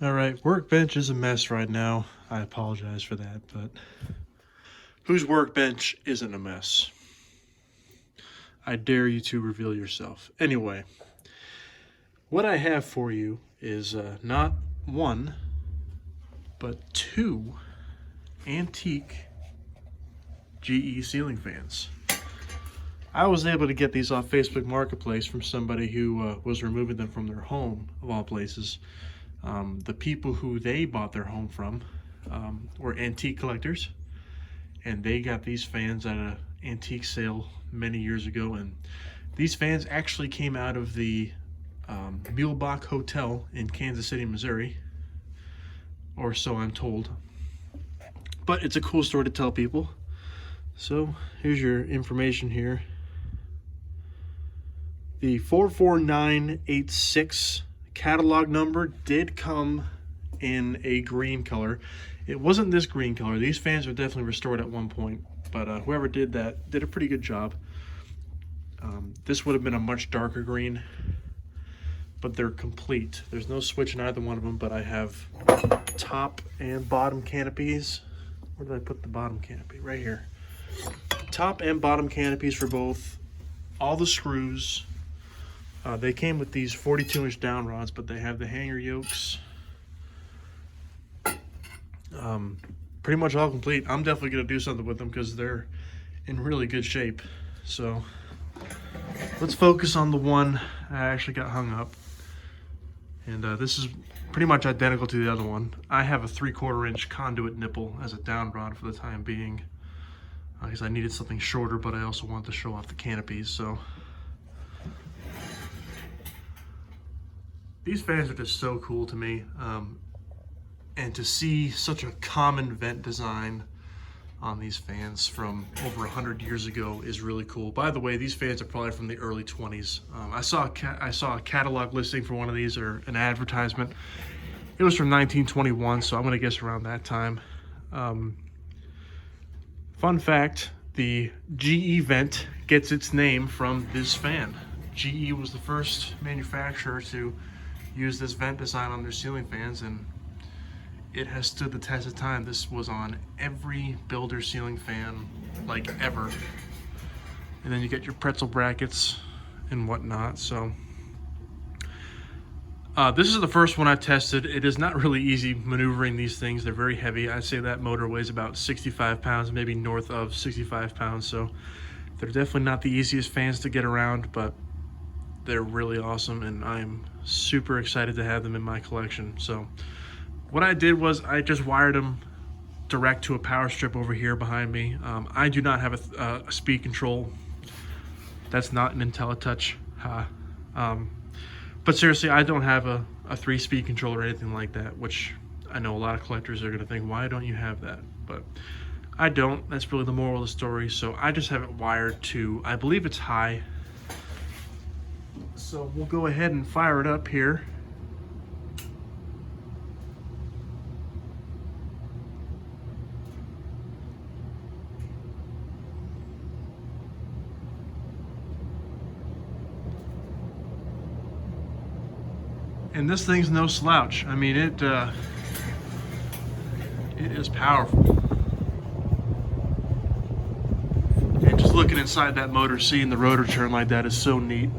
All right, workbench is a mess right now. I apologize for that, but whose workbench isn't a mess? I dare you to reveal yourself. Anyway, what I have for you is not one, but two antique GE ceiling fans. I was able to get these off Facebook Marketplace from somebody who was removing them from their home, of all places. The people who they bought their home from were antique collectors, and they got these fans at an antique sale many years ago. And these fans actually came out of the Mulebach Hotel in Kansas City, Missouri, or so I'm told. But it's a cool story to tell people. So here's your information here. The 44986 catalog number did come in a green color. It wasn't this green color. These fans were definitely restored at one point, but whoever did that did a pretty good job. This would have been a much darker green, but they're complete. There's no switch in either one of them, but I have top and bottom canopies. Where did I put the bottom canopy? Right here. Top and bottom canopies for both. All the screws. They came with these 42-inch down rods, but they have the hanger yokes. Pretty much all complete. I'm definitely going to do something with them because they're in really good shape. So let's focus on the one I actually got hung up. And this is pretty much identical to the other one. I have a 3/4 inch conduit nipple as a down rod for the time being, because I needed something shorter, but I also wanted to show off the canopies. So these fans are just so cool to me, and to see such a common vent design on these fans from over 100 years ago is really cool. By the way, these fans are probably from the early 20s. I saw a catalog listing for one of these, or an advertisement. It was from 1921, so I'm gonna guess around that time. Fun fact, the GE vent gets its name from this fan. GE was the first manufacturer to use this vent design on their ceiling fans, and it has stood the test of time. This was on every builder ceiling fan, like, ever. And then you get your pretzel brackets and whatnot. So this is the first one I've tested. It is not really easy maneuvering these things. They're very heavy. I'd say that motor weighs about 65 pounds, maybe north of 65 pounds. So they're definitely not the easiest fans to get around, but they're really awesome, and I'm super excited to have them in my collection. So what I did was I just wired them direct to a power strip over here behind me. I do not have a speed control. That's not an IntelliTouch. But seriously, I don't have a 3-speed control or anything like that, which I know a lot of collectors are gonna think, why don't you have that? But I don't. That's really the moral of the story. So I just have it wired to, I believe it's high. So we'll go ahead and fire it up here. And this thing's no slouch. I mean, it is powerful. And just looking inside that motor, seeing the rotor turn like that is so neat.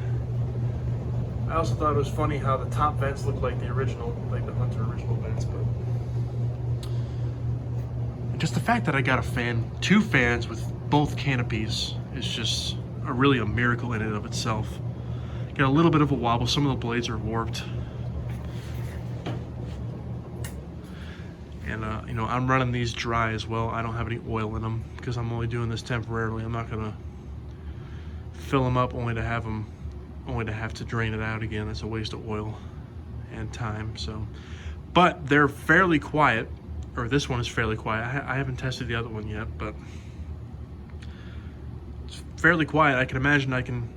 I also thought it was funny how the top vents look like the original, like the Hunter original vents, but just the fact that I got two fans with both canopies is just really a miracle in and of itself. Got a little bit of a wobble. Some of the blades are warped. And you know, I'm running these dry as well. I don't have any oil in them because I'm only doing this temporarily. I'm not gonna fill them up only to have to drain it out again. That's a waste of oil and time. So, but they're fairly quiet, or this one is fairly quiet. I haven't tested the other one yet, but it's fairly quiet. I can imagine I can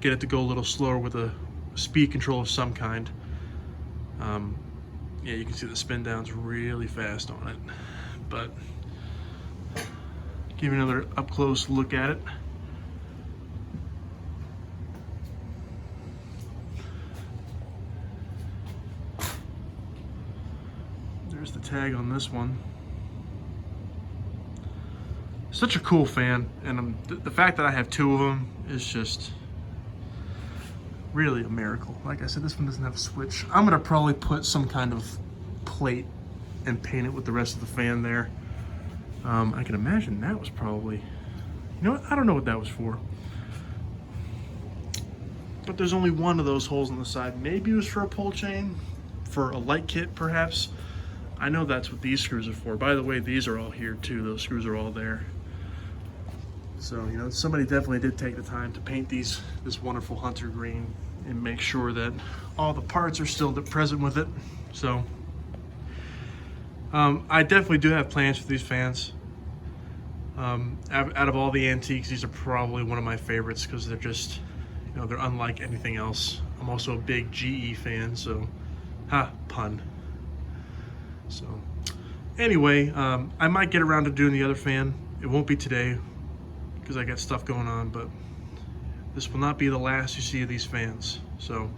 get it to go a little slower with a speed control of some kind. Yeah, you can see the spin down's really fast on it, but give you another up close look at it. There's the tag on this one. Such a cool fan, and the fact that I have 2 of them is just really a miracle. Like I said, this one doesn't have a switch. I'm gonna probably put some kind of plate and paint it with the rest of the fan there. I can imagine that was probably, you know what, I don't know what that was for. But there's only one of those holes on the side. Maybe it was for a pull chain, for a light kit perhaps. I know that's what these screws are for. By the way, these are all here too. Those screws are all there. So, you know, somebody definitely did take the time to paint this wonderful hunter green and make sure that all the parts are still present with it. So, I definitely do have plans for these fans. Out of all the antiques, these are probably one of my favorites because they're just, you know, they're unlike anything else. I'm also a big GE fan, so, pun. So, anyway, I might get around to doing the other fan. It won't be today because I got stuff going on, but this will not be the last you see of these fans. So,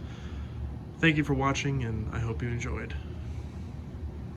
thank you for watching, and I hope you enjoyed.